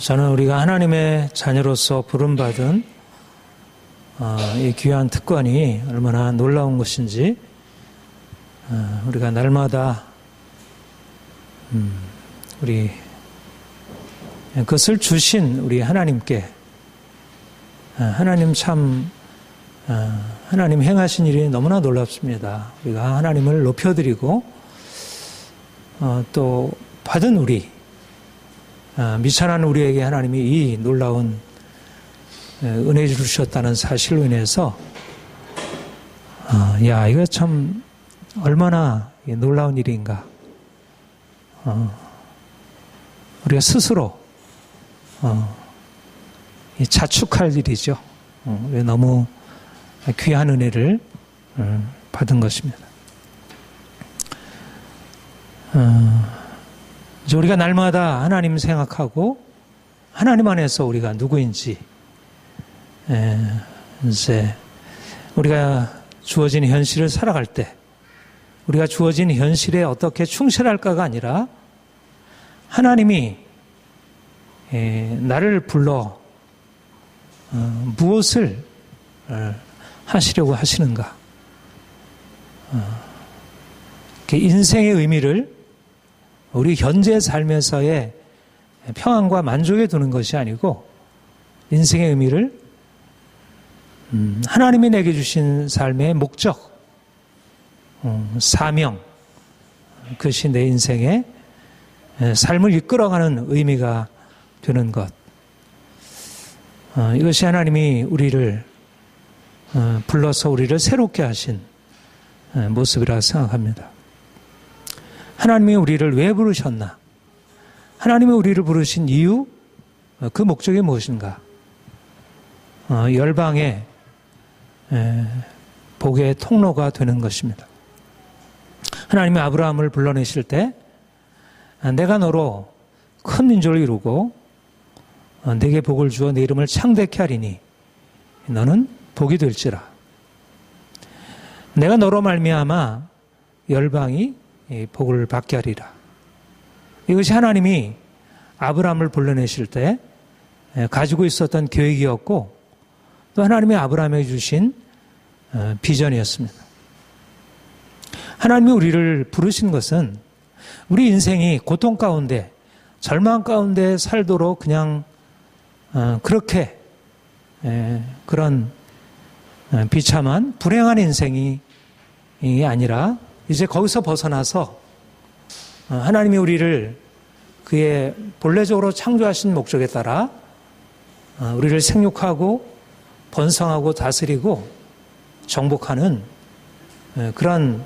저는 우리가 하나님의 자녀로서 부름받은 이 귀한 특권이 얼마나 놀라운 것인지 우리가 날마다 우리 그것을 주신 우리 하나님께 하나님 참 하나님 행하신 일이 너무나 놀랍습니다. 우리가 하나님을 높여드리고 또 받은 우리 미천한 우리에게 하나님이 이 놀라운 은혜 주셨다는 사실로 인해서 이거 참 얼마나 놀라운 일인가. 우리가 스스로 자축할 일이죠. 우리가 너무 귀한 은혜를 받은 것입니다. 이제 우리가 날마다 하나님 생각하고 하나님 안에서 우리가 누구인지 이제 우리가 주어진 현실을 살아갈 때 우리가 주어진 현실에 어떻게 충실할까가 아니라 하나님이 나를 불러 무엇을 하시려고 하시는가. 인생의 의미를 우리 현재 삶에서의 평안과 만족에 두는 것이 아니고 인생의 의미를 하나님이 내게 주신 삶의 목적, 사명, 그것이 내 인생의 삶을 이끌어가는 의미가 되는 것. 이것이 하나님이 우리를 불러서 우리를 새롭게 하신 모습이라 생각합니다. 하나님이 우리를 왜 부르셨나? 하나님이 우리를 부르신 이유, 그 목적이 무엇인가? 열방의 복의 통로가 되는 것입니다. 하나님이 아브라함을 불러내실 때 내가 너로 큰 민족을 이루고 내게 복을 주어 내 이름을 창대케 하리니 너는 복이 될지라. 내가 너로 말미암아 열방이 복을 받게 하리라. 이것이 하나님이 아브라함을 불러내실 때 가지고 있었던 계획이었고 또 하나님이 아브라함에게 주신 비전이었습니다. 하나님이 우리를 부르신 것은 우리 인생이 고통 가운데 절망 가운데 살도록 그냥 그렇게 그런 비참한 불행한 인생이 아니라 이제 거기서 벗어나서 하나님이 우리를 그의 본래적으로 창조하신 목적에 따라 우리를 생육하고 번성하고 다스리고 정복하는 그런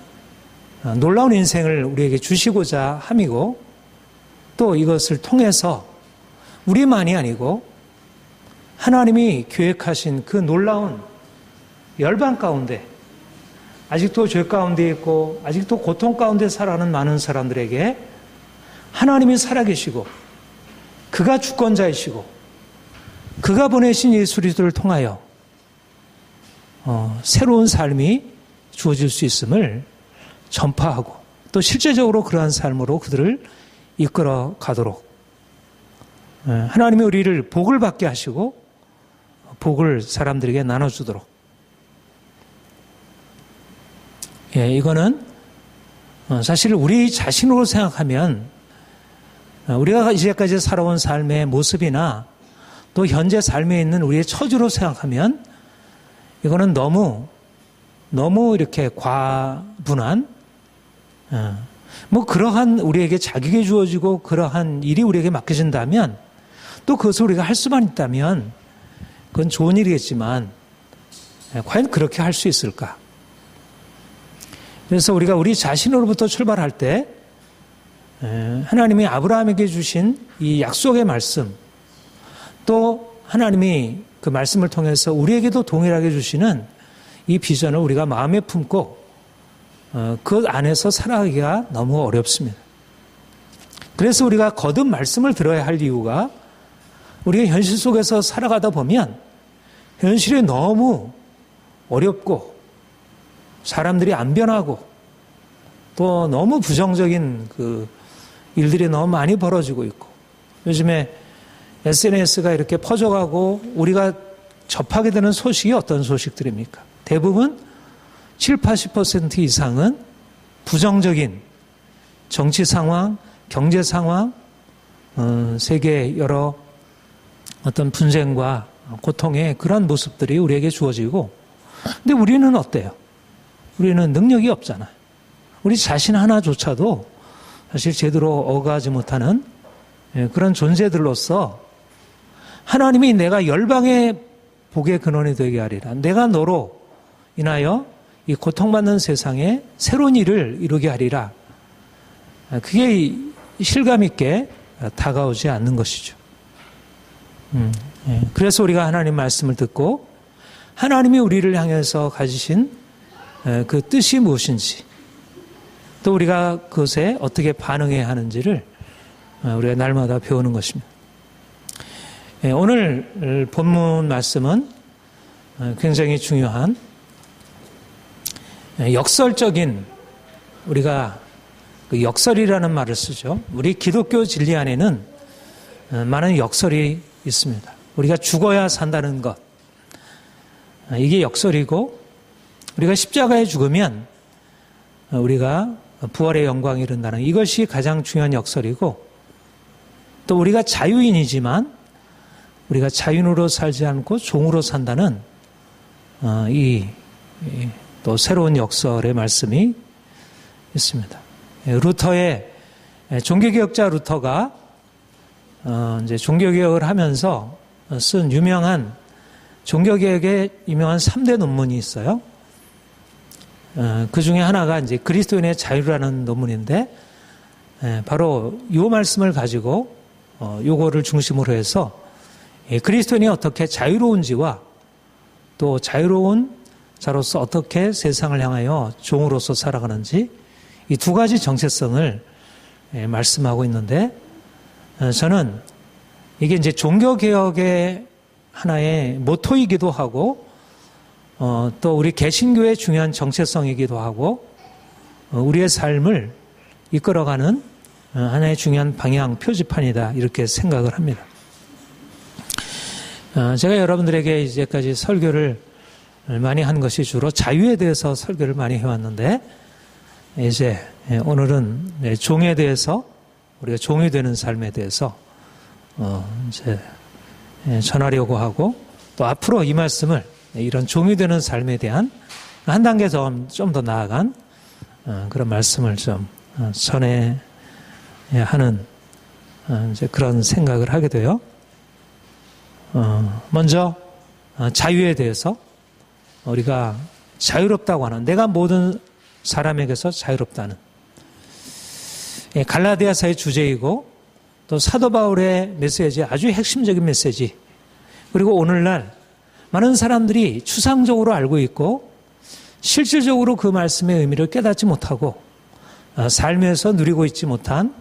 놀라운 인생을 우리에게 주시고자 함이고 또 이것을 통해서 우리만이 아니고 하나님이 계획하신 그 놀라운 열방 가운데 아직도 죄 가운데 있고 아직도 고통 가운데 살아가는 많은 사람들에게 하나님이 살아계시고 그가 주권자이시고 그가 보내신 예수 그리스도를 통하여 새로운 삶이 주어질 수 있음을 전파하고 또 실제적으로 그러한 삶으로 그들을 이끌어 가도록 하나님이 우리를 복을 받게 하시고 복을 사람들에게 나눠주도록 이거는 사실 우리 자신으로 생각하면 우리가 이제까지 살아온 삶의 모습이나 또 현재 삶에 있는 우리의 처지로 생각하면 이거는 너무 이렇게 과분한 그러한 우리에게 자격이 주어지고 그러한 일이 우리에게 맡겨진다면 또 그것을 우리가 할 수만 있다면 그건 좋은 일이겠지만 과연 그렇게 할 수 있을까? 그래서 우리가 우리 자신으로부터 출발할 때 하나님이 아브라함에게 주신 이 약속의 말씀 또 하나님이 그 말씀을 통해서 우리에게도 동일하게 주시는 이 비전을 우리가 마음에 품고 그 안에서 살아가기가 너무 어렵습니다. 그래서 우리가 거듭 말씀을 들어야 할 이유가 우리가 현실 속에서 살아가다 보면 현실이 너무 어렵고 사람들이 안 변하고 또 너무 부정적인 그 일들이 너무 많이 벌어지고 있고 요즘에 SNS가 이렇게 퍼져가고 우리가 접하게 되는 소식이 어떤 소식들입니까? 대부분 7, 80% 이상은 부정적인 정치 상황, 경제 상황, 세계 여러 어떤 분쟁과 고통의 그런 모습들이 우리에게 주어지고, 근데 우리는 어때요? 우리는 능력이 없잖아요. 우리 자신 하나조차도 사실 제대로 어가지 못하는 그런 존재들로서 하나님이 내가 열방의 복의 근원이 되게 하리라. 내가 너로 인하여 이 고통받는 세상에 새로운 일을 이루게 하리라. 그게 실감 있게 다가오지 않는 것이죠. 그래서 우리가 하나님 말씀을 듣고 하나님이 우리를 향해서 가지신 그 뜻이 무엇인지, 또 우리가 그것에 어떻게 반응해야 하는지를 우리가 날마다 배우는 것입니다. 오늘 본문 말씀은 굉장히 중요한 역설적인, 우리가 그 역설이라는 말을 쓰죠. 우리 기독교 진리 안에는 많은 역설이 있습니다. 우리가 죽어야 산다는 것, 이게 역설이고, 우리가 십자가에 죽으면 우리가 부활의 영광이 이른다는 이것이 가장 중요한 역설이고, 또 우리가 자유인이지만 우리가 자유인으로 살지 않고 종으로 산다는 또 새로운 역설의 말씀이 있습니다. 루터의 종교개혁자 루터가 이제 종교개혁을 하면서 쓴 유명한 종교개혁의 유명한 3대 논문이 있어요. 그 중에 하나가 이제 그리스도인의 자유라는 논문인데, 바로 이 말씀을 가지고 요거를 중심으로 해서 그리스도인이 어떻게 자유로운지와 또 자유로운 자로서 어떻게 세상을 향하여 종으로서 살아가는지, 이 두 가지 정체성을 말씀하고 있는데, 저는 이게 이제 종교개혁의 하나의 모토이기도 하고, 또 우리 개신교의 중요한 정체성이기도 하고, 우리의 삶을 이끌어가는 하나의 중요한 방향 표지판이다, 이렇게 생각을 합니다. 제가 여러분들에게 이제까지 설교를 많이 한 것이 주로 자유에 대해서 설교를 많이 해왔는데, 이제 오늘은 종에 대해서, 우리가 종이 되는 삶에 대해서 이제 전하려고 하고, 또 앞으로 이 말씀을 이런 종이 되는 삶에 대한 한 단계 좀 더 나아간 그런 말씀을 좀 전해야 하는 이제 그런 생각을 하게 돼요. 먼저 자유에 대해서, 우리가 자유롭다고 하는, 내가 모든 사람에게서 자유롭다는 갈라디아서의 주제이고, 또 사도 바울의 메시지, 아주 핵심적인 메시지, 그리고 오늘날 많은 사람들이 추상적으로 알고 있고 실질적으로 그 말씀의 의미를 깨닫지 못하고 삶에서 누리고 있지 못한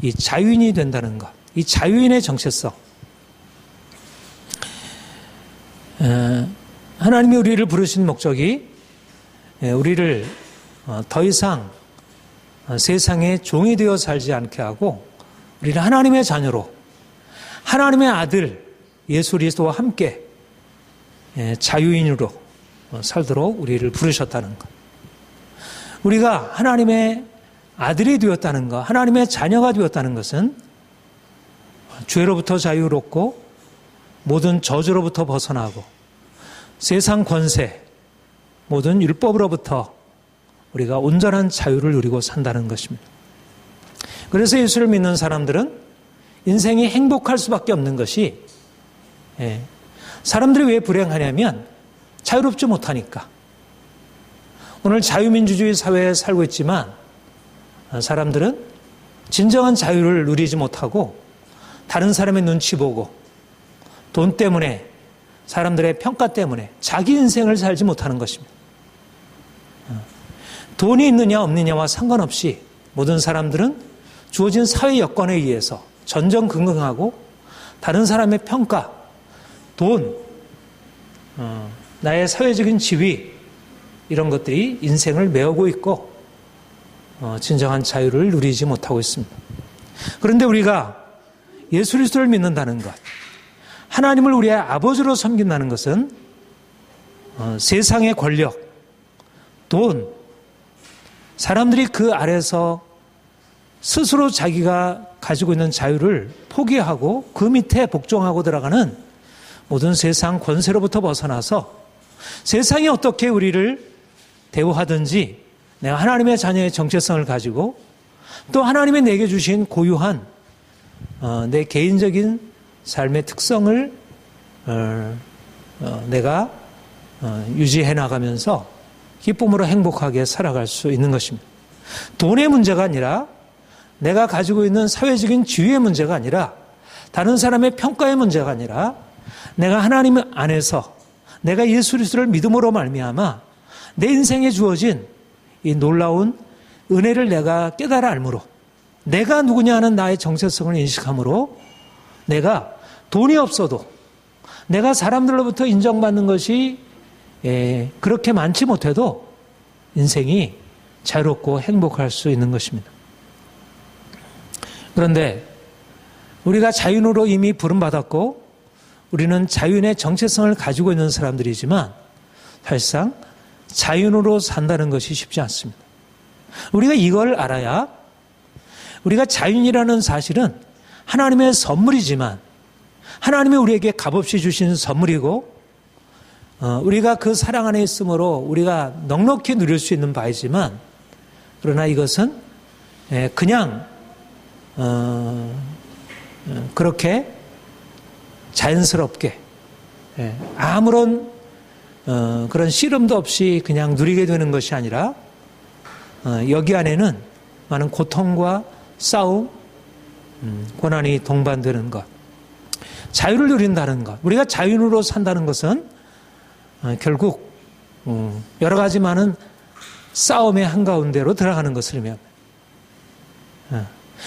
이 자유인이 된다는 것, 이 자유인의 정체성. 하나님이 우리를 부르신 목적이 우리를 더 이상 세상의 종이 되어 살지 않게 하고, 우리를 하나님의 자녀로, 하나님의 아들 예수 그리스도와 함께 자유인으로 살도록 우리를 부르셨다는 것. 우리가 하나님의 아들이 되었다는 것, 하나님의 자녀가 되었다는 것은 죄로부터 자유롭고 모든 저주로부터 벗어나고 세상 권세, 모든 율법으로부터 우리가 온전한 자유를 누리고 산다는 것입니다. 그래서 예수를 믿는 사람들은 인생이 행복할 수밖에 없는 것이, 사람들이 왜 불행하냐면 자유롭지 못하니까. 오늘 자유민주주의 사회에 살고 있지만 사람들은 진정한 자유를 누리지 못하고 다른 사람의 눈치 보고 돈 때문에, 사람들의 평가 때문에 자기 인생을 살지 못하는 것입니다. 돈이 있느냐 없느냐와 상관없이 모든 사람들은 주어진 사회 여건에 의해서 전전긍긍하고 다른 사람의 평가, 돈, 나의 사회적인 지위, 이런 것들이 인생을 메우고 있고 진정한 자유를 누리지 못하고 있습니다. 그런데 우리가 예수 그리스도를 믿는다는 것, 하나님을 우리의 아버지로 섬긴다는 것은 세상의 권력, 돈, 사람들이 그 아래서 스스로 자기가 가지고 있는 자유를 포기하고 그 밑에 복종하고 들어가는 모든 세상 권세로부터 벗어나서 세상이 어떻게 우리를 대우하든지 내가 하나님의 자녀의 정체성을 가지고 또 하나님이 내게 주신 고유한 내 개인적인 삶의 특성을 내가 유지해 나가면서 기쁨으로 행복하게 살아갈 수 있는 것입니다. 돈의 문제가 아니라 내가 가지고 있는 사회적인 지위의 문제가 아니라 다른 사람의 평가의 문제가 아니라 내가 하나님 안에서 내가 예수 그리스도를 믿음으로 말미암아 내 인생에 주어진 이 놀라운 은혜를 내가 깨달아 알므로 내가 누구냐 하는 나의 정체성을 인식함으로 내가 돈이 없어도 내가 사람들로부터 인정받는 것이 그렇게 많지 못해도 인생이 자유롭고 행복할 수 있는 것입니다. 그런데 우리가 자유인으로 이미 부름받았고 우리는 자유인의 정체성을 가지고 있는 사람들이지만 사실상 자유인으로 산다는 것이 쉽지 않습니다. 우리가 이걸 알아야 우리가 자유인이라는 사실은 하나님의 선물이지만 하나님이 우리에게 값없이 주신 선물이고 우리가 그 사랑 안에 있으므로 우리가 넉넉히 누릴 수 있는 바이지만 그러나 이것은 그냥 그렇게 자연스럽게 아무런 그런 씨름도 없이 그냥 누리게 되는 것이 아니라 여기 안에는 많은 고통과 싸움, 고난이 동반되는 것, 자유를 누린다는 것, 우리가 자유인으로 산다는 것은 결국 여러 가지 많은 싸움의 한가운데로 들어가는 것을 의미합니다.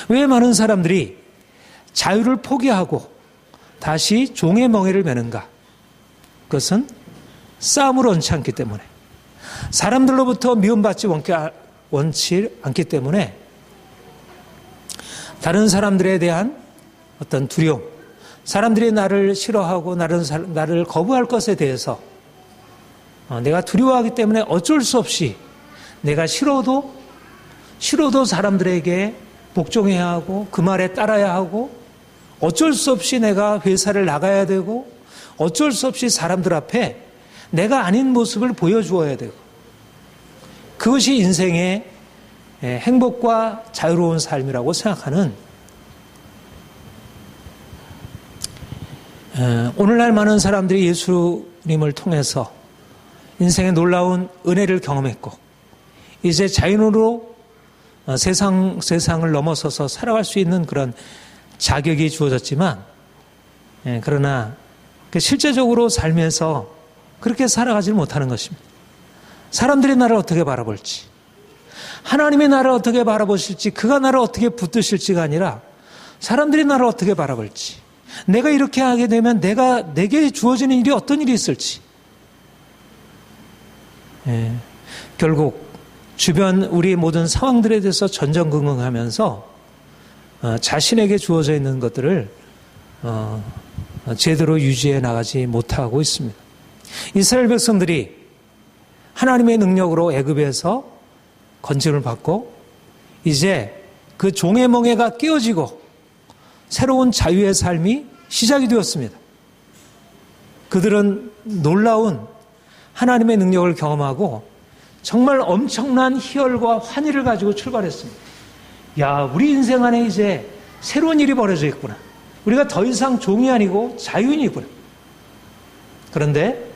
왜 많은 사람들이 자유를 포기하고 다시 종의 멍에를 매는가? 그것은 싸움을 원치 않기 때문에 사람들로부터 미움받지 원치 않기 때문에 다른 사람들에 대한 어떤 두려움, 사람들이 나를 싫어하고 나를 거부할 것에 대해서 내가 두려워하기 때문에 어쩔 수 없이 내가 싫어도 사람들에게 복종해야 하고 그 말에 따라야 하고 어쩔 수 없이 내가 회사를 나가야 되고 어쩔 수 없이 사람들 앞에 내가 아닌 모습을 보여주어야 되고 그것이 인생의 행복과 자유로운 삶이라고 생각하는 오늘날 많은 사람들이 예수님을 통해서 인생의 놀라운 은혜를 경험했고 이제 자유인으로 세상을 넘어서서 살아갈 수 있는 그런 자격이 주어졌지만 그러나 실제적으로 삶에서 그렇게 살아가지 못하는 것입니다. 사람들이 나를 어떻게 바라볼지 하나님이 나를 어떻게 바라보실지 그가 나를 어떻게 붙드실지가 아니라 사람들이 나를 어떻게 바라볼지 내가 이렇게 하게 되면 내게 주어지는 일이 어떤 일이 있을지 결국 주변 우리 모든 상황들에 대해서 전전긍긍하면서 자신에게 주어져 있는 것들을 제대로 유지해 나가지 못하고 있습니다. 이스라엘 백성들이 하나님의 능력으로 애굽에서 건짐을 받고 이제 그 종의 멍에가 깨어지고 새로운 자유의 삶이 시작이 되었습니다. 그들은 놀라운 하나님의 능력을 경험하고 정말 엄청난 희열과 환희를 가지고 출발했습니다. 야, 우리 인생 안에 이제 새로운 일이 벌어져 있구나. 우리가 더 이상 종이 아니고 자유인이구나. 그런데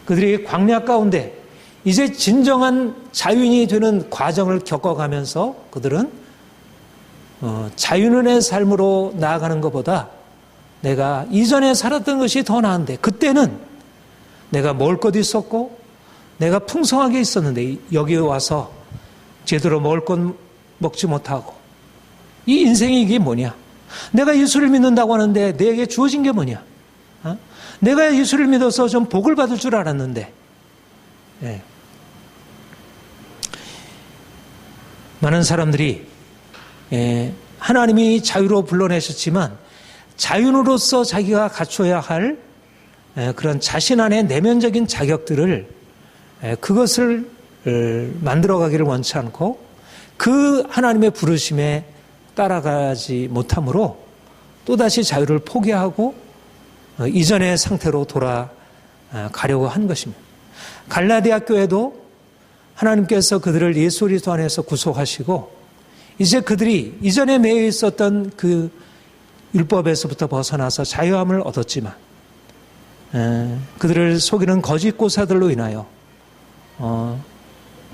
그들이 광야 가운데 이제 진정한 자유인이 되는 과정을 겪어가면서 그들은 자유인의 삶으로 나아가는 것보다 내가 이전에 살았던 것이 더 나은데 그때는 내가 먹을 것도 있었고 내가 풍성하게 있었는데 여기 와서 제대로 먹을 것 먹지 못하고 이 인생이 이게 뭐냐? 내가 예수를 믿는다고 하는데 내게 주어진 게 뭐냐? 내가 예수를 믿어서 좀 복을 받을 줄 알았는데 많은 사람들이 하나님이 자유로 불러내셨지만 자유인으로서 자기가 갖춰야 할 그런 자신 안의 내면적인 자격들을 그것을 만들어가기를 원치 않고 그 하나님의 부르심에 따라가지 못함으로 또다시 자유를 포기하고 이전의 상태로 돌아가려고 한 것입니다. 갈라디아 교회도 하나님께서 그들을 예수 그리스도 안에서 구속하시고 이제 그들이 이전에 매여 있었던 그 율법에서부터 벗어나서 자유함을 얻었지만 그들을 속이는 거짓 고사들로 인하여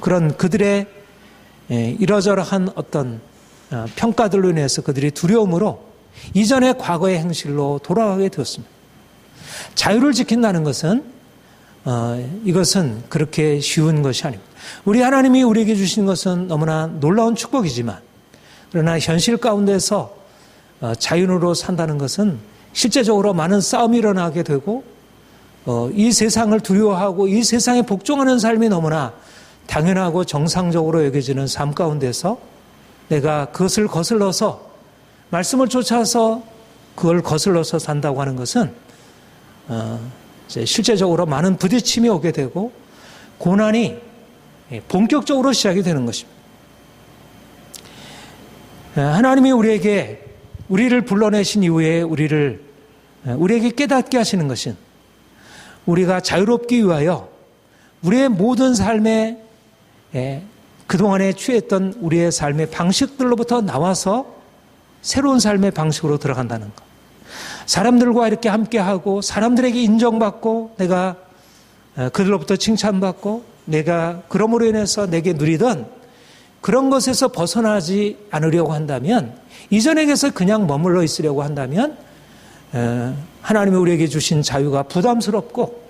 그런 그들의 이러저러한 어떤 평가들로 인해서 그들이 두려움으로 이전의 과거의 행실로 돌아가게 되었습니다. 자유를 지킨다는 것은 이것은 그렇게 쉬운 것이 아닙니다. 우리 하나님이 우리에게 주신 것은 너무나 놀라운 축복이지만 그러나 현실 가운데서 자유인으로 산다는 것은 실제적으로 많은 싸움이 일어나게 되고 이 세상을 두려워하고 이 세상에 복종하는 삶이 너무나 당연하고 정상적으로 여겨지는 삶 가운데서 내가 그것을 거슬러서 말씀을 쫓아서 그걸 거슬러서 산다고 하는 것은 실제적으로 많은 부딪힘이 오게 되고 고난이 본격적으로 시작이 되는 것입니다. 하나님이 우리를 불러내신 이후에 우리에게 깨닫게 하시는 것은 우리가 자유롭기 위하여 우리의 모든 삶에 그동안에 취했던 우리의 삶의 방식들로부터 나와서 새로운 삶의 방식으로 들어간다는 것. 사람들과 이렇게 함께하고 사람들에게 인정받고 내가 그들로부터 칭찬받고 내가 그러므로 인해서 내게 누리던 그런 것에서 벗어나지 않으려고 한다면 이전에게서 그냥 머물러 있으려고 한다면 하나님이 우리에게 주신 자유가 부담스럽고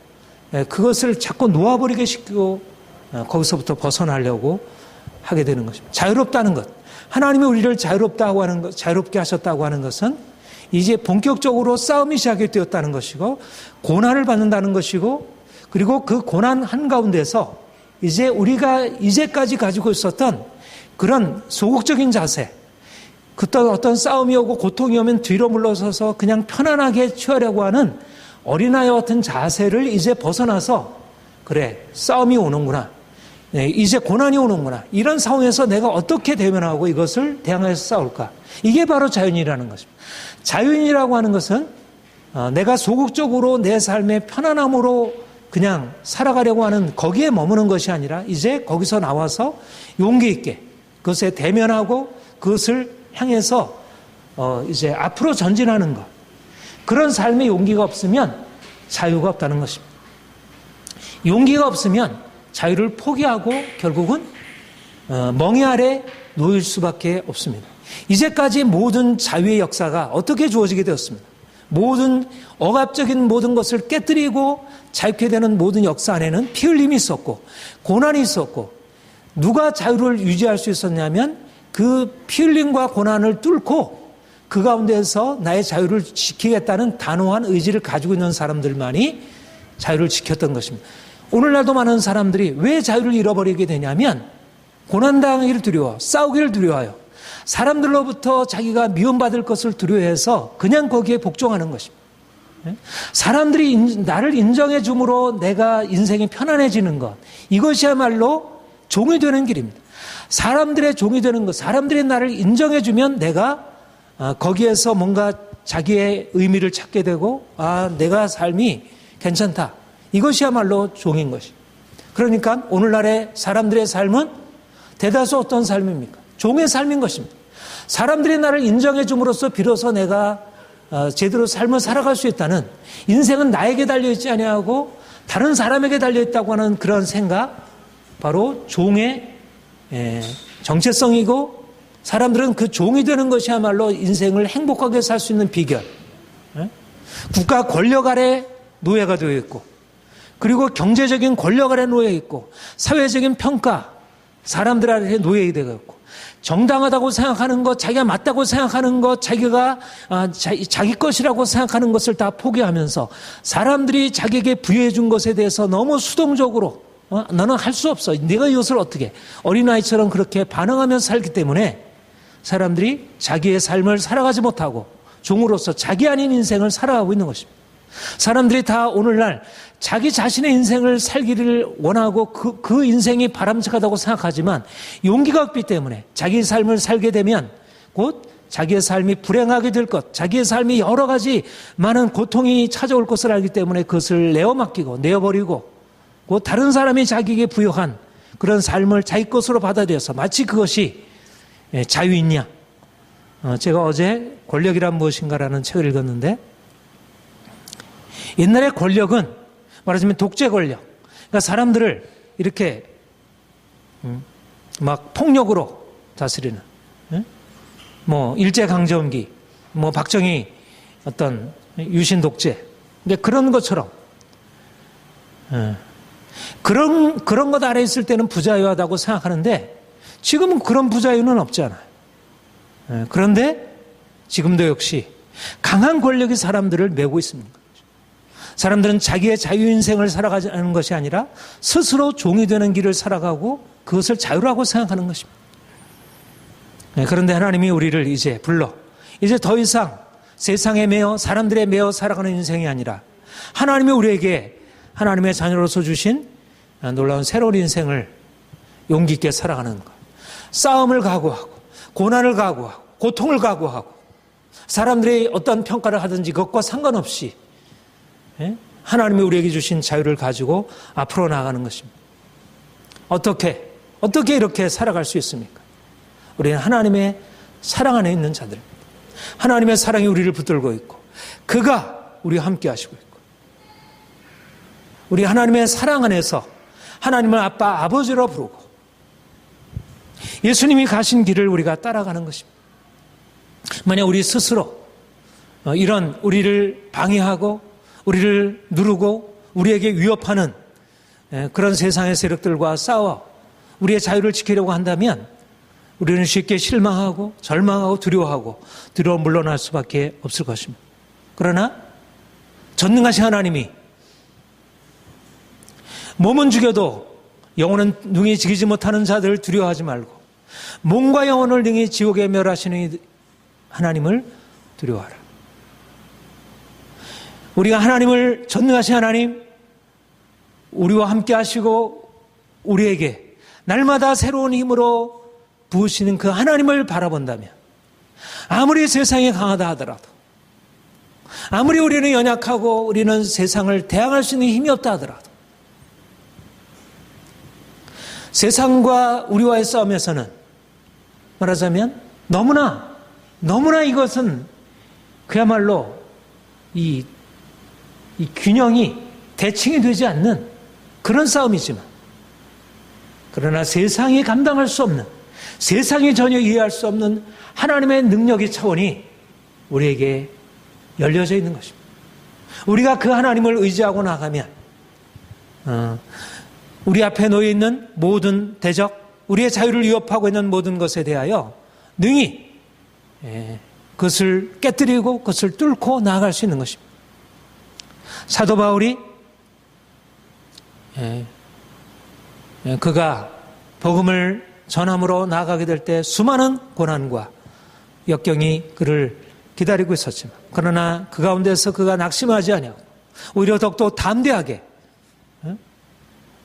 그것을 자꾸 놓아버리게 시키고 거기서부터 벗어나려고 하게 되는 것입니다. 자유롭다는 것. 하나님이 우리를 자유롭다고 하는 것, 자유롭게 하셨다고 하는 것은 이제 본격적으로 싸움이 시작이 되었다는 것이고 고난을 받는다는 것이고 그리고 그 고난 한가운데서 이제 우리가 이제까지 가지고 있었던 그런 소극적인 자세, 어떤 싸움이 오고 고통이 오면 뒤로 물러서서 그냥 편안하게 취하려고 하는 어린아이 같은 자세를 이제 벗어나서 그래, 싸움이 오는구나. 이제 고난이 오는구나. 이런 상황에서 내가 어떻게 대면하고 이것을 대항해서 싸울까? 이게 바로 자유인이라는 것입니다. 자유인이라고 하는 것은 내가 소극적으로 내 삶의 편안함으로 그냥 살아가려고 하는 거기에 머무는 것이 아니라 이제 거기서 나와서 용기 있게 그것에 대면하고 그것을 향해서 이제 앞으로 전진하는 것. 그런 삶의 용기가 없으면 자유가 없다는 것입니다. 용기가 없으면 자유를 포기하고 결국은 멍에 아래 놓일 수밖에 없습니다. 이제까지 모든 자유의 역사가 어떻게 주어지게 되었습니다. 모든 억압적인 모든 것을 깨뜨리고 자유케 되는 모든 역사 안에는 피 흘림이 있었고 고난이 있었고 누가 자유를 유지할 수 있었냐면 그 피 흘림과 고난을 뚫고 그 가운데서 나의 자유를 지키겠다는 단호한 의지를 가지고 있는 사람들만이 자유를 지켰던 것입니다. 오늘날도 많은 사람들이 왜 자유를 잃어버리게 되냐면 고난당하기를 두려워, 싸우기를 두려워요. 사람들로부터 자기가 미움받을 것을 두려워해서 그냥 거기에 복종하는 것입니다. 사람들이 나를 인정해 줌으로 내가 인생이 편안해지는 것, 이것이야말로 종이 되는 길입니다. 사람들의 종이 되는 것, 사람들이 나를 인정해 주면 내가 거기에서 뭔가 자기의 의미를 찾게 되고 내가 삶이 괜찮다. 이것이야말로 종인 것입니다. 그러니까 오늘날의 사람들의 삶은 대다수 어떤 삶입니까? 종의 삶인 것입니다. 사람들이 나를 인정해 줌으로써 비로소 내가 제대로 삶을 살아갈 수 있다는, 인생은 나에게 달려있지 아니하고 다른 사람에게 달려있다고 하는 그런 생각, 바로 종의 정체성이고 사람들은 그 종이 되는 것이야말로 인생을 행복하게 살 수 있는 비결. 국가 권력 아래 노예가 되어 있고 그리고 경제적인 권력 아래 놓여 있고 사회적인 평가, 사람들 아래 노예가 되어 있고 정당하다고 생각하는 것, 자기가 맞다고 생각하는 것, 자기가 자기 것이라고 생각하는 것을 다 포기하면서 사람들이 자기에게 부여해 준 것에 대해서 너무 수동적으로 너는 할 수 없어. 네가 이것을 어떻게 해. 어린아이처럼 그렇게 반응하면서 살기 때문에 사람들이 자기의 삶을 살아가지 못하고 종으로서 자기 아닌 인생을 살아가고 있는 것입니다. 사람들이 다 오늘날 자기 자신의 인생을 살기를 원하고 그 인생이 바람직하다고 생각하지만 용기가 없기 때문에 자기 삶을 살게 되면 곧 자기의 삶이 불행하게 될 것, 자기의 삶이 여러 가지 많은 고통이 찾아올 것을 알기 때문에 그것을 내어맡기고 내어버리고 곧 다른 사람이 자기에게 부여한 그런 삶을 자기 것으로 받아들여서 마치 그것이 자유있냐. 제가 어제 권력이란 무엇인가라는 책을 읽었는데 옛날의 권력은 말하자면 독재 권력. 그러니까 사람들을 이렇게 막 폭력으로 다스리는 뭐 일제강점기, 뭐 박정희 어떤 유신 독재. 근데 그런 것처럼 그런 것 아래 있을 때는 부자유하다고 생각하는데 지금은 그런 부자유는 없잖아요. 그런데 지금도 역시 강한 권력이 사람들을 메고 있습니다. 사람들은 자기의 자유인생을 살아가는 것이 아니라 스스로 종이 되는 길을 살아가고 그것을 자유라고 생각하는 것입니다. 그런데 하나님이 우리를 이제 이제 더 이상 세상에 매여 사람들에 매여 살아가는 인생이 아니라 하나님이 우리에게 하나님의 자녀로서 주신 놀라운 새로운 인생을 용기 있게 살아가는 것. 싸움을 각오하고 고난을 각오하고 고통을 각오하고 사람들이 어떤 평가를 하든지 그것과 상관없이 하나님이 우리에게 주신 자유를 가지고 앞으로 나아가는 것입니다. 어떻게 이렇게 살아갈 수 있습니까? 우리는 하나님의 사랑 안에 있는 자들입니다. 하나님의 사랑이 우리를 붙들고 있고 그가 우리와 함께 하시고 있고 우리 하나님의 사랑 안에서 하나님을 아빠, 아버지로 부르고 예수님이 가신 길을 우리가 따라가는 것입니다. 만약 우리 스스로 이런 우리를 방해하고 우리를 누르고 우리에게 위협하는 그런 세상의 세력들과 싸워 우리의 자유를 지키려고 한다면 우리는 쉽게 실망하고 절망하고 두려워 물러날 수밖에 없을 것입니다. 그러나 전능하신 하나님이 몸은 죽여도 영혼은 능히 지키지 못하는 자들을 두려워하지 말고 몸과 영혼을 능히 지옥에 멸하시는 하나님을 두려워하라. 우리가 하나님을 전능하신 하나님 우리와 함께 하시고 우리에게 날마다 새로운 힘으로 부으시는 그 하나님을 바라본다면 아무리 세상이 강하다 하더라도 아무리 우리는 연약하고 우리는 세상을 대항할 수 있는 힘이 없다 하더라도 세상과 우리와의 싸움에서는 말하자면 너무나 이것은 그야말로 이 균형이 대칭이 되지 않는 그런 싸움이지만 그러나 세상이 감당할 수 없는 세상이 전혀 이해할 수 없는 하나님의 능력의 차원이 우리에게 열려져 있는 것입니다. 우리가 그 하나님을 의지하고 나가면 우리 앞에 놓여 있는 모든 대적, 우리의 자유를 위협하고 있는 모든 것에 대하여 능히 그것을 깨뜨리고 그것을 뚫고 나아갈 수 있는 것입니다. 사도 바울이 그가 복음을 전함으로 나아가게 될 때 수많은 고난과 역경이 그를 기다리고 있었지만 그러나 그 가운데서 그가 낙심하지 아니하고 오히려 더욱더 담대하게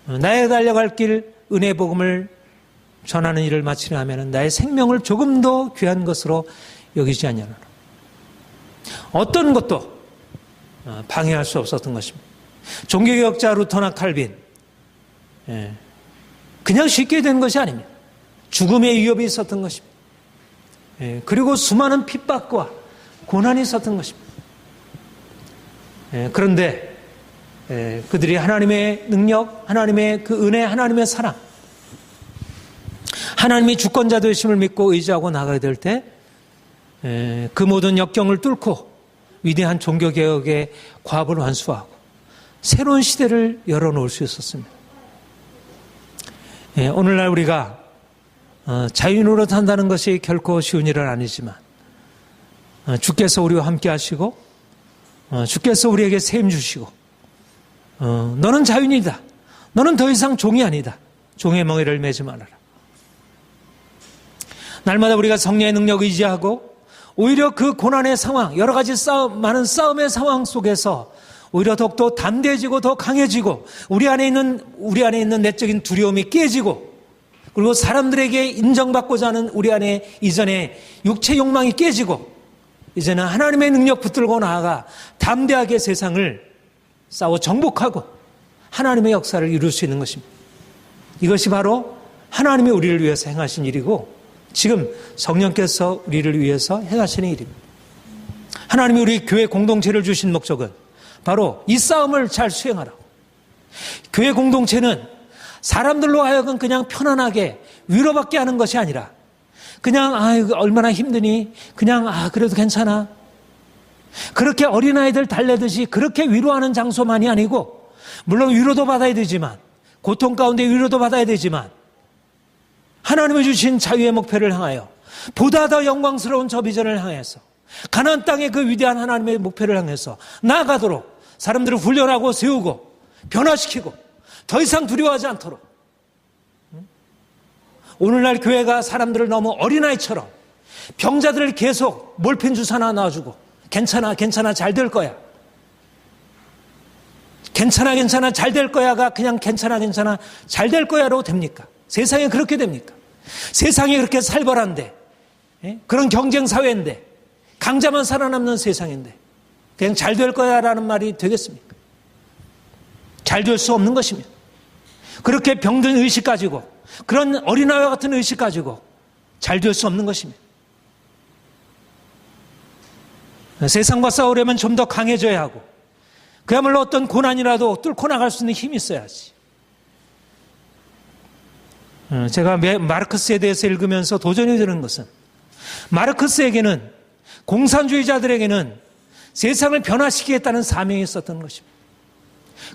나의 달려갈 길 은혜 복음을 전하는 일을 마치려 하면 나의 생명을 조금 더 귀한 것으로 여기지 아니하노라. 어떤 것도 방해할 수 없었던 것입니다. 종교개혁자 루터나 칼빈 그냥 쉽게 된 것이 아닙니다. 죽음의 위협이 있었던 것입니다. 그리고 수많은 핍박과 고난이 있었던 것입니다. 그런데 그들이 하나님의 능력, 하나님의 그 은혜, 하나님의 사랑, 하나님이 주권자 되심을 믿고 의지하고 나가게 될 때 그 모든 역경을 뚫고 위대한 종교개혁의 과업을 완수하고 새로운 시대를 열어놓을 수 있었습니다. 오늘날 우리가 자유인으로 산다는 것이 결코 쉬운 일은 아니지만 주께서 우리와 함께 하시고 주께서 우리에게 세임 주시고 너는 자유인이다. 너는 더 이상 종이 아니다. 종의 멍에를 매지 말아라. 날마다 우리가 성령의 능력을 의지하고 오히려 그 고난의 상황, 여러 가지 많은 싸움의 상황 속에서 오히려 더욱더 담대해지고 더 강해지고 우리 안에 있는 내적인 두려움이 깨지고 그리고 사람들에게 인정받고자 하는 우리 안에 이전에 육체 욕망이 깨지고 이제는 하나님의 능력 붙들고 나아가 담대하게 세상을 싸워 정복하고 하나님의 역사를 이룰 수 있는 것입니다. 이것이 바로 하나님이 우리를 위해서 행하신 일이고 지금 성령께서 우리를 위해서 행하시는 일입니다. 하나님이 우리 교회 공동체를 주신 목적은 바로 이 싸움을 잘 수행하라고. 교회 공동체는 사람들로 하여금 그냥 편안하게 위로받게 하는 것이 아니라 그냥 얼마나 힘드니 그냥 그래도 괜찮아 그렇게 어린아이들 달래듯이 그렇게 위로하는 장소만이 아니고 물론 위로도 받아야 되지만 고통 가운데 위로도 받아야 되지만 하나님이 주신 자유의 목표를 향하여 보다 더 영광스러운 저 비전을 향해서 가나안 땅의 그 위대한 하나님의 목표를 향해서 나아가도록 사람들을 훈련하고 세우고 변화시키고 더 이상 두려워하지 않도록 오늘날 교회가 사람들을 너무 어린아이처럼 병자들을 계속 몰핀 주사 하나 놔주고 괜찮아 잘 될 거야 괜찮아 잘 될 거야가 그냥 괜찮아 잘 될 거야로 됩니까? 세상에 그렇게 됩니까? 세상이 그렇게 살벌한데 그런 경쟁사회인데 강자만 살아남는 세상인데 그냥 잘 될 거야라는 말이 되겠습니까? 잘 될 수 없는 것입니다. 그렇게 병든 의식 가지고 그런 어린아이와 같은 의식 가지고 잘 될 수 없는 것입니다. 세상과 싸우려면 좀 더 강해져야 하고 그야말로 어떤 고난이라도 뚫고 나갈 수 있는 힘이 있어야지. 제가 마르크스에 대해서 읽으면서 도전이 되는 것은 마르크스에게는 공산주의자들에게는 세상을 변화시키겠다는 사명이 있었던 것입니다.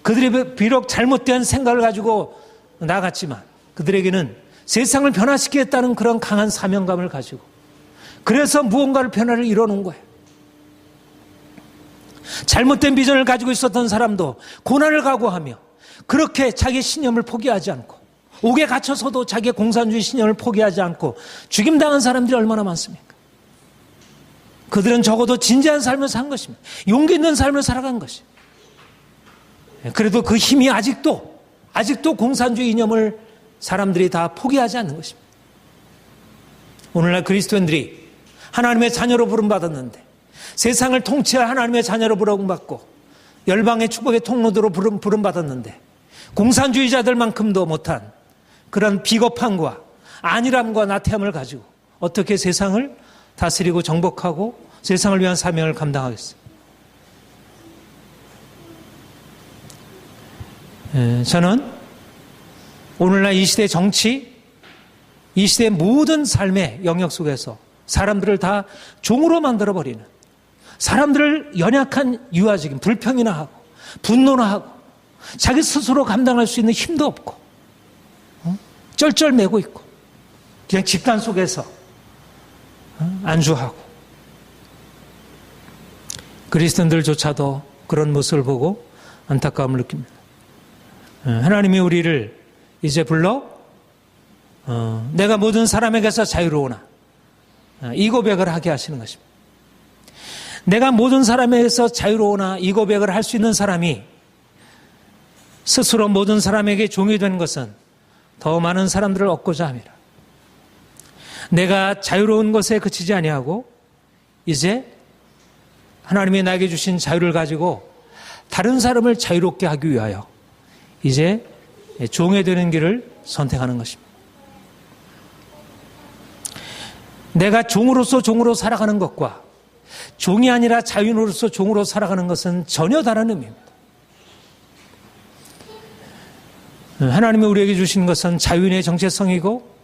그들이 비록 잘못된 생각을 가지고 나갔지만 그들에게는 세상을 변화시키겠다는 그런 강한 사명감을 가지고 그래서 무언가를 변화를 이뤄놓은 거예요. 잘못된 비전을 가지고 있었던 사람도 고난을 각오하며 그렇게 자기 신념을 포기하지 않고 옥에 갇혀서도 자기의 공산주의 신념을 포기하지 않고 죽임당한 사람들이 얼마나 많습니까? 그들은 적어도 진지한 삶을 산 것입니다. 용기 있는 삶을 살아간 것입니다. 그래도 그 힘이 아직도 공산주의 이념을 사람들이 다 포기하지 않는 것입니다. 오늘날 그리스도인들이 하나님의 자녀로 부름받았는데 세상을 통치할 하나님의 자녀로 부름받고 열방의 축복의 통로도로 부름받았는데 공산주의자들만큼도 못한 그런 비겁함과 안일함과 나태함을 가지고 어떻게 세상을 다스리고 정복하고 세상을 위한 사명을 감당하겠어요? 저는 오늘날 이 시대의 정치, 이 시대의 모든 삶의 영역 속에서 사람들을 다 종으로 만들어버리는 사람들을 연약한 유아적인 불평이나 하고 분노나 하고 자기 스스로 감당할 수 있는 힘도 없고 쩔쩔매고 있고 그냥 집단 속에서 안주하고 그리스도인들조차도 그런 모습을 보고 안타까움을 느낍니다. 하나님이 우리를 이제 불러 내가 모든 사람에게서 자유로우나 이 고백을 하게 하시는 것입니다. 내가 모든 사람에게서 자유로우나 이 고백을 할 수 있는 사람이 스스로 모든 사람에게 종이 된 것은 더 많은 사람들을 얻고자 합니다. 내가 자유로운 것에 그치지 아니하고 이제 하나님이 나에게 주신 자유를 가지고 다른 사람을 자유롭게 하기 위하여 이제 종이 되는 길을 선택하는 것입니다. 내가 종으로 살아가는 것과 종이 아니라 자유인으로서 종으로 살아가는 것은 전혀 다른 의미입니다. 하나님이 우리에게 주신 것은 자유인의 정체성이고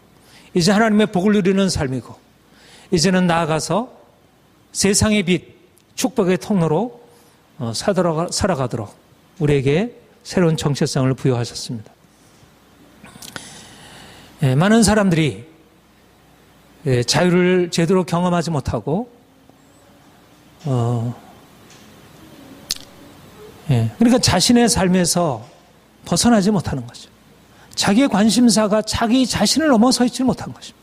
이제 하나님의 복을 누리는 삶이고 이제는 나아가서 세상의 빛, 축복의 통로로 살아가도록 우리에게 새로운 정체성을 부여하셨습니다. 많은 사람들이 자유를 제대로 경험하지 못하고 그러니까 자신의 삶에서 벗어나지 못하는 거죠. 자기의 관심사가 자기 자신을 넘어서 있지 못한 것입니다.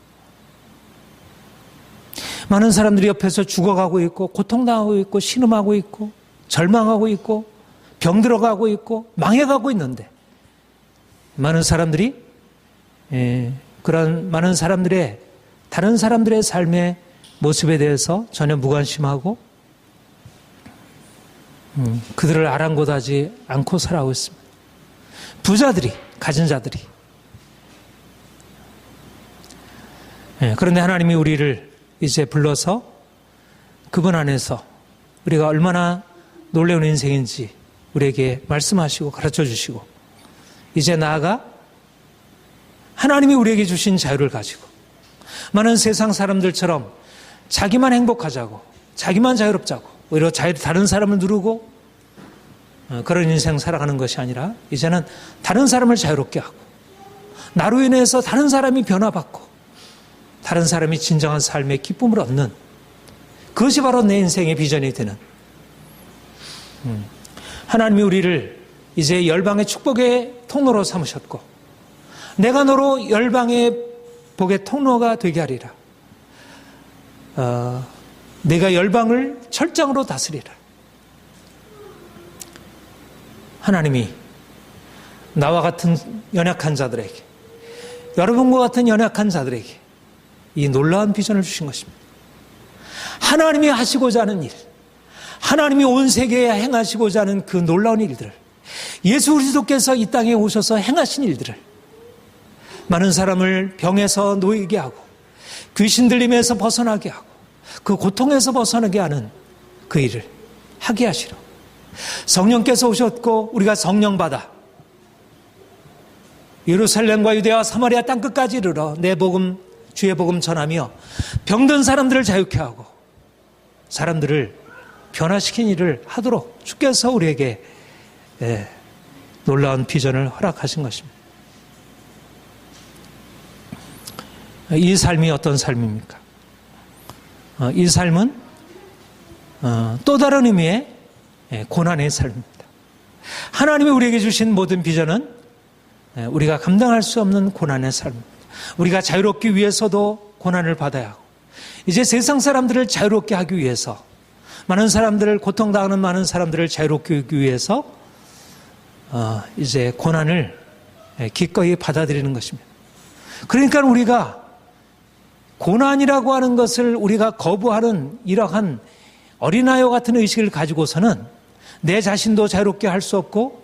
많은 사람들이 옆에서 죽어가고 있고 고통당하고 있고 신음하고 있고 절망하고 있고 병들어가고 있고 망해가고 있는데 많은 사람들이 그런 많은 사람들의 다른 사람들의 삶의 모습에 대해서 전혀 무관심하고 그들을 아랑곳하지 않고 살아가고 있습니다. 부자들이, 가진 자들이. 그런데 하나님이 우리를 이제 불러서 그분 안에서 우리가 얼마나 놀라운 인생인지 우리에게 말씀하시고 가르쳐 주시고 이제 나아가 하나님이 우리에게 주신 자유를 가지고 많은 세상 사람들처럼 자기만 행복하자고 자기만 자유롭자고 오히려 다른 사람을 누르고 그런 인생 살아가는 것이 아니라 이제는 다른 사람을 자유롭게 하고 나로 인해서 다른 사람이 변화받고 다른 사람이 진정한 삶의 기쁨을 얻는 그것이 바로 내 인생의 비전이 되는 하나님이 우리를 이제 열방의 축복의 통로로 삼으셨고 내가 너로 열방의 복의 통로가 되게 하리라. 내가 열방을 철장으로 다스리라. 하나님이 나와 같은 연약한 자들에게 여러분과 같은 연약한 자들에게 이 놀라운 비전을 주신 것입니다. 하나님이 하시고자 하는 일, 하나님이 온 세계에 행하시고자 하는 그 놀라운 일들을 예수 그리스도께서 이 땅에 오셔서 행하신 일들을 많은 사람을 병에서 놓이게 하고 귀신 들림에서 벗어나게 하고 그 고통에서 벗어나게 하는 그 일을 하게 하시라. 성령께서 오셨고 우리가 성령 받아 예루살렘과 유대와 사마리아 땅끝까지 이르러 내 복음 주의 복음 전하며 병든 사람들을 자유케 하고 사람들을 변화시킨 일을 하도록 주께서 우리에게 놀라운 비전을 허락하신 것입니다. 이 삶이 어떤 삶입니까? 이 삶은 또 다른 의미의 고난의 삶입니다. 하나님이 우리에게 주신 모든 비전은 우리가 감당할 수 없는 고난의 삶입니다. 우리가 자유롭기 위해서도 고난을 받아야 하고 이제 세상 사람들을 자유롭게 하기 위해서 많은 사람들을 고통당하는 많은 사람들을 자유롭게 하기 위해서 이제 고난을 기꺼이 받아들이는 것입니다. 그러니까 우리가 고난이라고 하는 것을 우리가 거부하는 이러한 어린아이와 같은 의식을 가지고서는 내 자신도 자유롭게 할 수 없고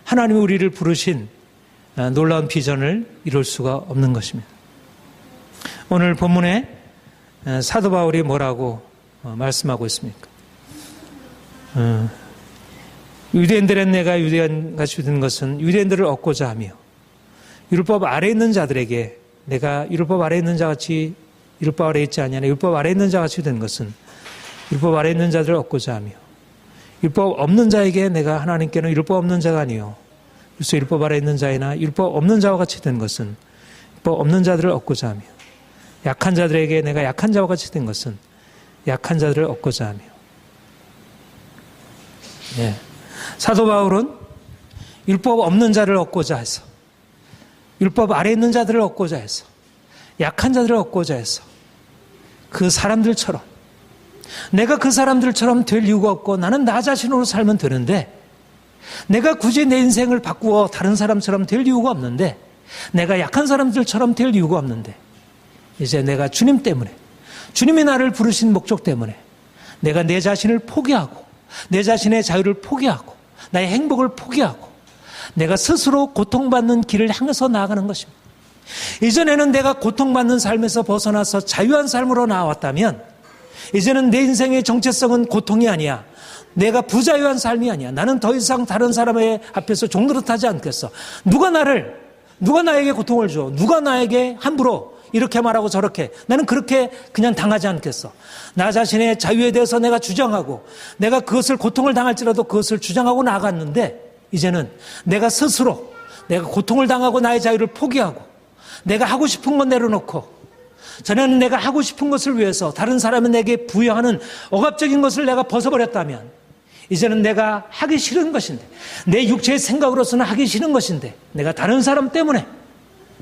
하나님이 우리를 부르신 놀라운 비전을 이룰 수가 없는 것입니다. 오늘 본문에 사도 바울이 뭐라고 말씀하고 있습니까? 유대인들은 내가 유대인같이 된 것은 유대인들을 얻고자 하며 율법 아래에 있는 자들에게 내가 율법 아래에 있는 자같이 율법 아래에 있지 아니하나 율법 아래에 있는 자같이 된 것은 율법 아래에 있는 자들을 얻고자 하며 율법 없는 자에게 내가 하나님께는 율법 없는 자가 아니요 그래서 율법 아래에 있는 자이나 율법 없는 자와 같이 된 것은 율법 없는 자들을 얻고자 하며 약한 자들에게 내가 약한 자와 같이 된 것은 약한 자들을 얻고자 하며 사도 바울은 율법 없는 자를 얻고자 해서 율법 아래에 있는 자들을 얻고자 해서 약한 자들을 얻고자 해서 그 사람들처럼 내가 그 사람들처럼 될 이유가 없고 나는 나 자신으로 살면 되는데 내가 굳이 내 인생을 바꾸어 다른 사람처럼 될 이유가 없는데 내가 약한 사람들처럼 될 이유가 없는데 이제 내가 주님 때문에 주님이 나를 부르신 목적 때문에 내가 내 자신을 포기하고 내 자신의 자유를 포기하고 나의 행복을 포기하고 내가 스스로 고통받는 길을 향해서 나아가는 것입니다. 이전에는 내가 고통받는 삶에서 벗어나서 자유한 삶으로 나왔다면 이제는 내 인생의 정체성은 고통이 아니야. 내가 부자유한 삶이 아니야. 나는 더 이상 다른 사람의 앞에서 종노릇하지 않겠어. 누가 나에게 고통을 줘. 누가 나에게 함부로 이렇게 말하고 저렇게. 나는 그렇게 그냥 당하지 않겠어. 나 자신의 자유에 대해서 내가 주장하고 내가 그것을 고통을 당할지라도 그것을 주장하고 나아갔는데 이제는 내가 스스로 내가 고통을 당하고 나의 자유를 포기하고 내가 하고 싶은 건 내려놓고 전에는 내가 하고 싶은 것을 위해서 다른 사람이 내게 부여하는 억압적인 것을 내가 벗어버렸다면 이제는 내가 하기 싫은 것인데 내 육체의 생각으로서는 하기 싫은 것인데 내가 다른 사람 때문에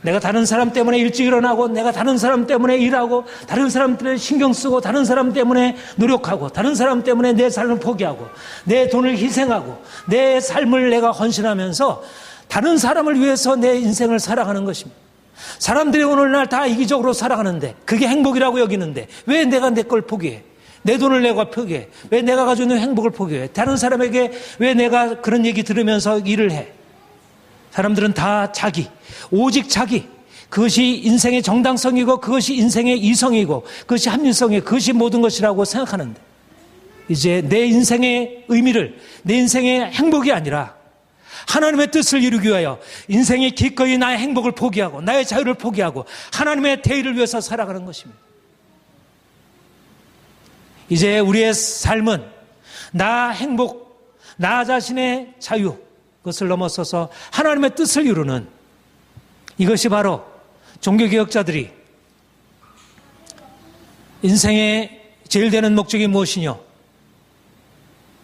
내가 다른 사람 때문에 일찍 일어나고, 내가 다른 사람 때문에 일하고, 다른 사람 때문에 신경 쓰고, 다른 사람 때문에 노력하고, 다른 사람 때문에 내 삶을 포기하고, 내 돈을 희생하고, 내 삶을 내가 헌신하면서 다른 사람을 위해서 내 인생을 살아가는 것입니다. 사람들이 오늘날 다 이기적으로 살아가는데, 그게 행복이라고 여기는데 왜 내가 내 걸 포기해? 내 돈을 내가 포기해? 왜 내가 가지고 있는 행복을 포기해? 다른 사람에게 왜 내가 그런 얘기 들으면서 일을 해? 사람들은 다 자기, 오직 자기, 그것이 인생의 정당성이고, 그것이 인생의 이성이고, 그것이 합리성이고, 그것이 모든 것이라고 생각하는데, 이제 내 인생의 의미를, 내 인생의 행복이 아니라 하나님의 뜻을 이루기 위하여 인생의 기꺼이 나의 행복을 포기하고, 나의 자유를 포기하고 하나님의 대의를 위해서 살아가는 것입니다. 이제 우리의 삶은 나 행복, 나 자신의 자유, 그것을 넘어서서 하나님의 뜻을 이루는, 이것이 바로 종교개혁자들이 인생의 제일 되는 목적이 무엇이냐?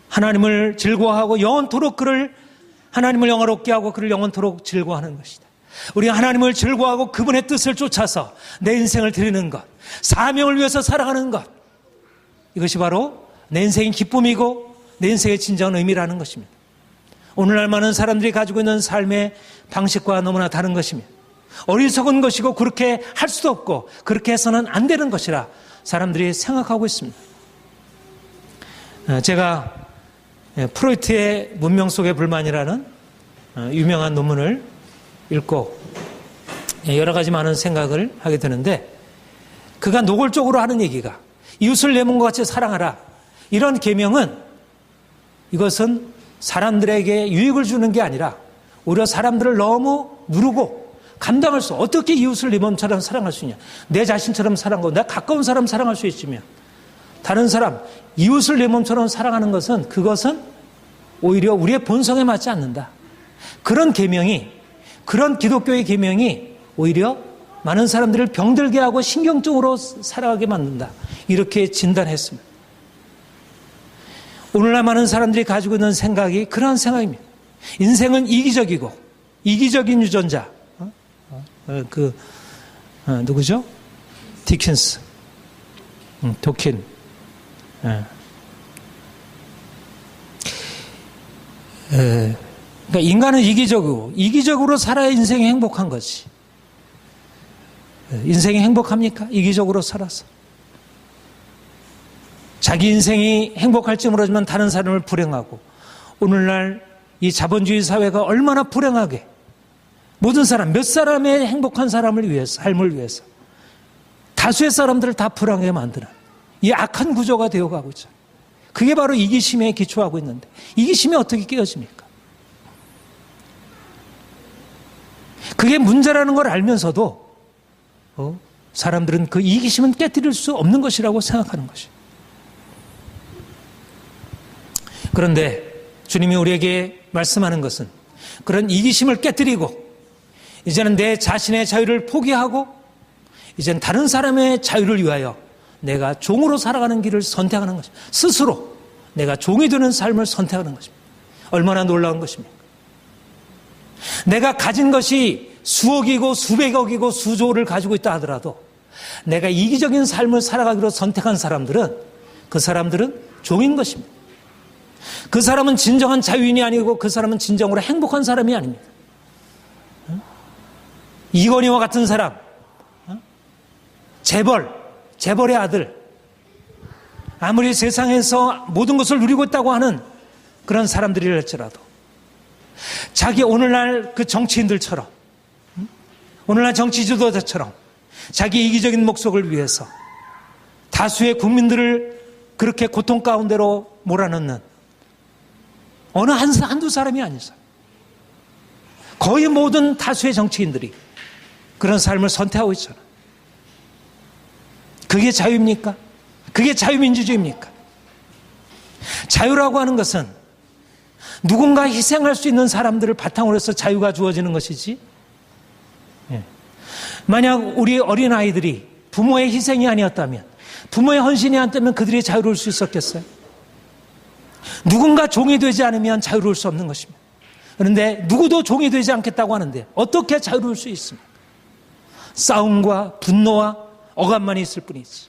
하나님을 즐거워하고 영원토록 그를, 하나님을 영화롭게 하고 그를 영원토록 즐거워하는 것이다. 우리가 하나님을 즐거워하고 그분의 뜻을 쫓아서 내 인생을 드리는 것, 사명을 위해서 살아가는 것, 이것이 바로 내 인생의 기쁨이고 내 인생의 진정한 의미라는 것입니다. 오늘날 많은 사람들이 가지고 있는 삶의 방식과 너무나 다른 것입니다. 어리석은 것이고 그렇게 할 수도 없고 그렇게 해서는 안 되는 것이라 사람들이 생각하고 있습니다. 제가 프로이트의 문명 속의 불만이라는 유명한 논문을 읽고 여러 가지 많은 생각을 하게 되는데, 그가 노골적으로 하는 얘기가 이웃을 내 몸과 같이 사랑하라, 이런 계명은 이것은 사람들에게 유익을 주는 게 아니라 오히려 사람들을 너무 누르고 감당할 수, 어떻게 이웃을 내 몸처럼 사랑할 수 있냐, 내 자신처럼 사랑하고 내가 가까운 사람 사랑할 수 있으면 다른 사람, 이웃을 내 몸처럼 사랑하는 것은, 그것은 오히려 우리의 본성에 맞지 않는다. 그런 계명이, 그런 기독교의 계명이 오히려 많은 사람들을 병들게 하고 신경적으로 살아가게 만든다, 이렇게 진단했습니다. 오늘날 많은 사람들이 가지고 있는 생각이 그러한 생각입니다. 인생은 이기적이고, 이기적인 유전자, 누구죠? 디킨스, 도킨. 그러니까 인간은 이기적으로 살아야 인생이 행복한 거지. 인생이 행복합니까? 이기적으로 살아서. 자기 인생이 행복할지 모르지만 다른 사람을 불행하고, 오늘날 이 자본주의 사회가 얼마나 불행하게 모든 사람, 몇 사람의 행복한 사람을 위해서, 삶을 위해서 다수의 사람들을 다 불행하게 만드는 이 악한 구조가 되어가고 있잖아요. 그게 바로 이기심에 기초하고 있는데, 이기심이 어떻게 깨어집니까? 그게 문제라는 걸 알면서도 사람들은 그 이기심은 깨뜨릴 수 없는 것이라고 생각하는 것이에요. 그런데 주님이 우리에게 말씀하는 것은, 그런 이기심을 깨뜨리고 이제는 내 자신의 자유를 포기하고 이제는 다른 사람의 자유를 위하여 내가 종으로 살아가는 길을 선택하는 것입니다. 스스로 내가 종이 되는 삶을 선택하는 것입니다. 얼마나 놀라운 것입니까? 내가 가진 것이 수억이고 수백억이고 수조를 가지고 있다 하더라도 내가 이기적인 삶을 살아가기로 선택한 사람들은, 그 사람들은 종인 것입니다. 그 사람은 진정한 자유인이 아니고 그 사람은 진정으로 행복한 사람이 아닙니다. 이건희와 같은 사람, 재벌의 아들, 아무리 세상에서 모든 것을 누리고 있다고 하는 그런 사람들이랄지라도 자기 오늘날 그 정치인들처럼, 오늘날 정치 지도자처럼 자기 이기적인 목적을 위해서 다수의 국민들을 그렇게 고통 가운데로 몰아넣는 어느 한두 사람이 아니죠. 거의 모든 다수의 정치인들이 그런 삶을 선택하고 있잖아요. 그게 자유입니까? 그게 자유민주주의입니까? 자유라고 하는 것은 누군가 희생할 수 있는 사람들을 바탕으로 해서 자유가 주어지는 것이지, 만약 우리 어린아이들이 부모의 희생이 아니었다면, 부모의 헌신이 아니었다면 그들이 자유로울 수 있었겠어요? 누군가 종이 되지 않으면 자유로울 수 없는 것입니다. 그런데 누구도 종이 되지 않겠다고 하는데 어떻게 자유로울 수 있습니까? 싸움과 분노와 억압만 있을 뿐이지.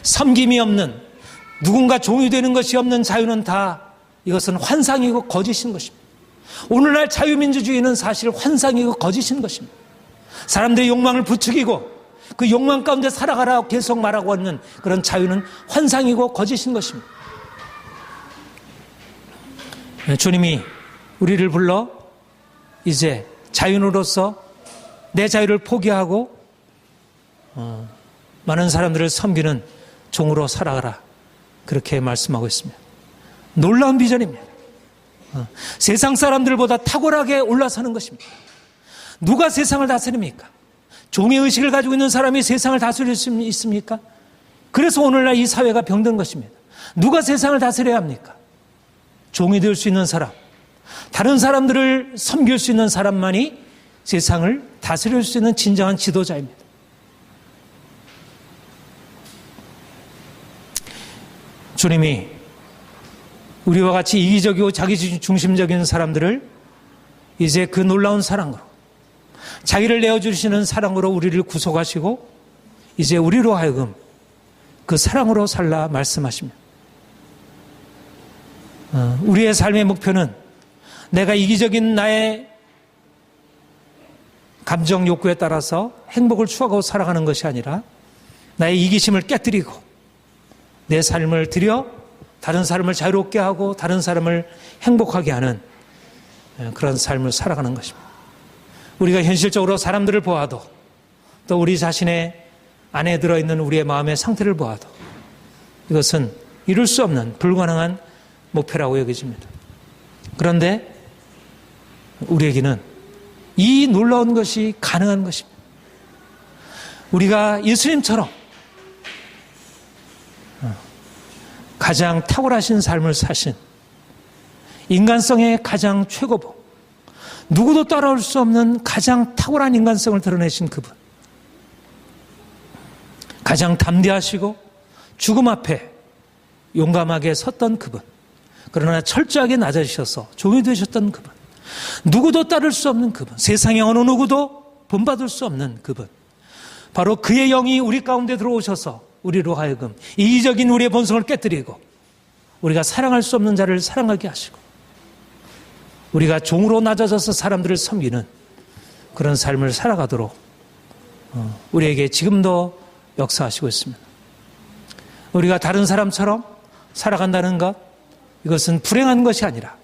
섬김이 없는, 누군가 종이 되는 것이 없는 자유는 다 이것은 환상이고 거짓인 것입니다. 오늘날 자유민주주의는 사실 환상이고 거짓인 것입니다. 사람들의 욕망을 부추기고 그 욕망 가운데 살아가라고 계속 말하고 있는 그런 자유는 환상이고 거짓인 것입니다. 주님이 우리를 불러 이제 자유인으로서 내 자유를 포기하고 많은 사람들을 섬기는 종으로 살아가라, 그렇게 말씀하고 있습니다. 놀라운 비전입니다. 세상 사람들보다 탁월하게 올라서는 것입니다. 누가 세상을 다스립니까? 종의 의식을 가지고 있는 사람이 세상을 다스릴 수 있습니까? 그래서 오늘날 이 사회가 병든 것입니다. 누가 세상을 다스려야 합니까? 종이 될 수 있는 사람, 다른 사람들을 섬길 수 있는 사람만이 세상을 다스릴 수 있는 진정한 지도자입니다. 주님이 우리와 같이 이기적이고 자기중심적인 사람들을 이제 그 놀라운 사랑으로, 자기를 내어주시는 사랑으로 우리를 구속하시고 이제 우리로 하여금 그 사랑으로 살라 말씀하십니다. 우리의 삶의 목표는 내가 이기적인 나의 감정 욕구에 따라서 행복을 추구하고 살아가는 것이 아니라 나의 이기심을 깨뜨리고 내 삶을 들여 다른 사람을 자유롭게 하고 다른 사람을 행복하게 하는 그런 삶을 살아가는 것입니다. 우리가 현실적으로 사람들을 보아도, 또 우리 자신의 안에 들어있는 우리의 마음의 상태를 보아도 이것은 이룰 수 없는 불가능한 목표라고 여겨집니다. 그런데 우리에게는 이 놀라운 것이 가능한 것입니다. 우리가 예수님처럼 가장 탁월하신 삶을 사신, 인간성의 가장 최고봉, 누구도 따라올 수 없는 가장 탁월한 인간성을 드러내신 그분, 가장 담대하시고 죽음 앞에 용감하게 섰던 그분, 그러나 철저하게 낮아지셔서 종이 되셨던 그분, 누구도 따를 수 없는 그분, 세상의 어느 누구도 본받을 수 없는 그분, 바로 그의 영이 우리 가운데 들어오셔서 우리로 하여금 이기적인 우리의 본성을 깨뜨리고 우리가 사랑할 수 없는 자를 사랑하게 하시고 우리가 종으로 낮아져서 사람들을 섬기는 그런 삶을 살아가도록 우리에게 지금도 역사하시고 있습니다. 우리가 다른 사람처럼 살아간다는 것, 이것은 불행한 것이 아니라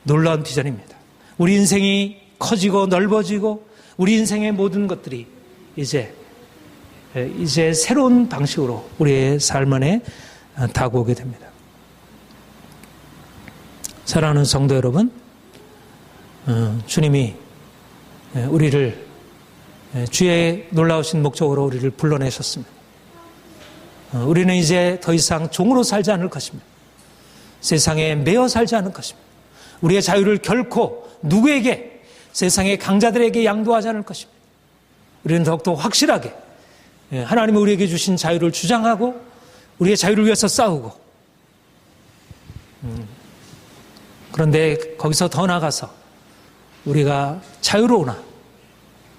놀라운 비전입니다. 우리 인생이 커지고 넓어지고 우리 인생의 모든 것들이 이제 새로운 방식으로 우리의 삶 안에 다가오게 됩니다. 사랑하는 성도 여러분, 주님이 우리를 주의 놀라우신 목적으로 우리를 불러내셨습니다. 우리는 이제 더 이상 종으로 살지 않을 것입니다. 세상에 매여 살지 않을 것입니다. 우리의 자유를 결코 누구에게, 세상의 강자들에게 양도하지 않을 것입니다. 우리는 더욱더 확실하게 하나님이 우리에게 주신 자유를 주장하고 우리의 자유를 위해서 싸우고, 그런데 거기서 더 나아가서 우리가 자유로우나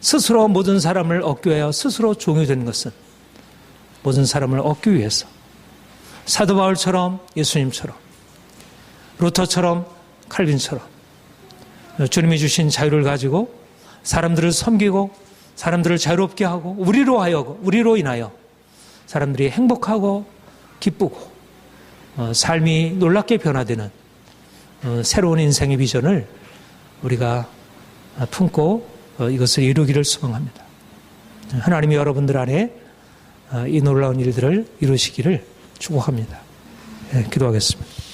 스스로 모든 사람을 얻기 위하여 스스로 종이 된 것은 모든 사람을 얻기 위해서 사도 바울처럼, 예수님처럼, 루터처럼, 칼빈처럼 주님이 주신 자유를 가지고 사람들을 섬기고 사람들을 자유롭게 하고 우리로 인하여 사람들이 행복하고 기쁘고 삶이 놀랍게 변화되는 새로운 인생의 비전을 우리가 품고 이것을 이루기를 소망합니다. 하나님이 여러분들 안에 이 놀라운 일들을 이루시기를 축복합니다. 기도하겠습니다.